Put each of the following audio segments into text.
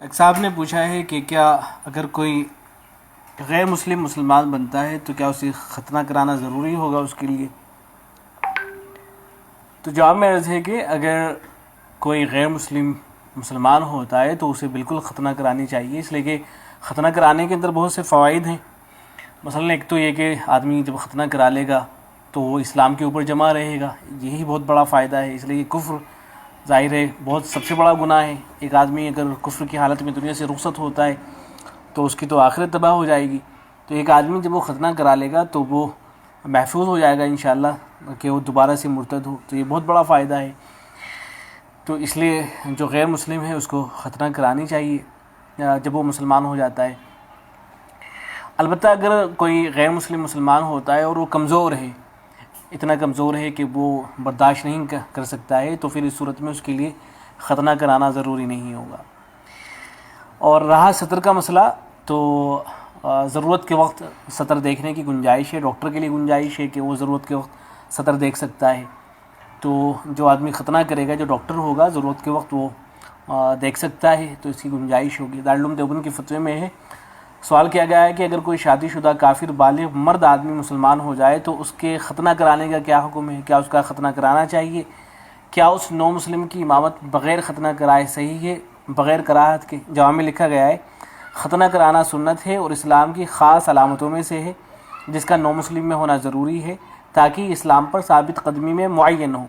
ایک صاحب نے پوچھا ہے کہ کیا اگر کوئی غیر مسلم مسلمان بنتا ہے تو کیا اسے ختنہ کرانا ضروری ہوگا اس کے لیے؟ تو جواب میں عرض ہے کہ اگر کوئی غیر مسلم مسلمان ہوتا ہے تو اسے بالکل ختنہ کرانی چاہیے، اس لیے کہ ختنہ کرانے کے اندر بہت سے فوائد ہیں۔ مثلا ایک تو یہ کہ آدمی جب ختنہ کرا لے گا تو وہ اسلام کے اوپر جمع رہے گا، یہی بہت بڑا فائدہ ہے، اس لیے کہ کفر ظاہر ہے بہت سب سے بڑا گناہ ہے۔ ایک آدمی اگر کفر کی حالت میں دنیا سے رخصت ہوتا ہے تو اس کی تو آخرت تباہ ہو جائے گی، تو ایک آدمی جب وہ ختنہ کرا لے گا تو وہ محفوظ ہو جائے گا انشاءاللہ کہ وہ دوبارہ سے مرتد ہو، تو یہ بہت بڑا فائدہ ہے۔ تو اس لیے جو غیر مسلم ہے اس کو ختنہ کرانی چاہیے جب وہ مسلمان ہو جاتا ہے۔ البتہ اگر کوئی غیر مسلم مسلمان ہوتا ہے اور وہ کمزور ہے، اتنا کمزور ہے کہ وہ برداشت نہیں کر سکتا ہے، تو پھر اس صورت میں اس کے لیے ختنہ کرانا ضروری نہیں ہوگا۔ اور رہا سطر کا مسئلہ، تو ضرورت کے وقت سطر دیکھنے کی گنجائش ہے، ڈاکٹر کے لیے گنجائش ہے کہ وہ ضرورت کے وقت سطر دیکھ سکتا ہے۔ تو جو آدمی ختنہ کرے گا، جو ڈاکٹر ہوگا، ضرورت کے وقت وہ دیکھ سکتا ہے، تو اس کی گنجائش ہوگی۔ دارالعلوم دیوبند کے فتوے میں ہے، سوال کیا گیا ہے کہ اگر کوئی شادی شدہ کافر بالغ مرد آدمی مسلمان ہو جائے تو اس کے ختنہ کرانے کا کیا حکم ہے؟ کیا اس کا ختنہ کرانا چاہیے؟ کیا اس نو مسلم کی امامت بغیر ختنہ کرائے صحیح ہے، بغیر کراہت کے؟ جواب میں لکھا گیا ہے ختنہ کرانا سنت ہے اور اسلام کی خاص علامتوں میں سے ہے، جس کا نو مسلم میں ہونا ضروری ہے تاکہ اسلام پر ثابت قدمی میں معین ہو۔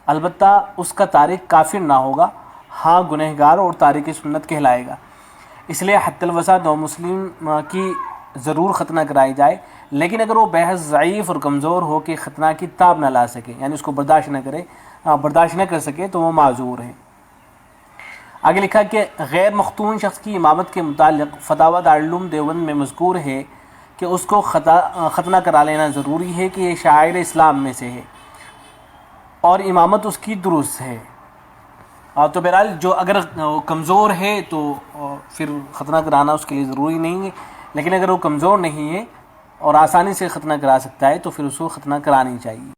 البتہ اس کا تارک کافر نہ ہوگا، ہاں گنہگار اور تارک سنت کہلائے گا۔ اس لیے حتی الوسع نو مسلم کی ضرور ختنہ کرائی جائے، لیکن اگر وہ بحث ضعیف اور کمزور ہو کہ ختنہ کی تاب نہ لا سکے، یعنی اس کو برداشت نہ کر سکے، تو وہ معذور ہے۔ آگے لکھا کہ غیر مختون شخص کی امامت کے متعلق فتاوی دارالعلوم دیوبند میں مذکور ہے کہ اس کو ختنہ کرا لینا ضروری ہے کہ یہ شعائر اسلام میں سے ہے اور امامت اس کی درست ہے۔ تو بہرحال جو اگر کمزور ہے تو پھر ختنہ کرانا اس کے لیے ضروری نہیں ہے، لیکن اگر وہ کمزور نہیں ہے اور آسانی سے ختنہ کرا سکتا ہے تو پھر اس کو ختنہ کرانی چاہیے۔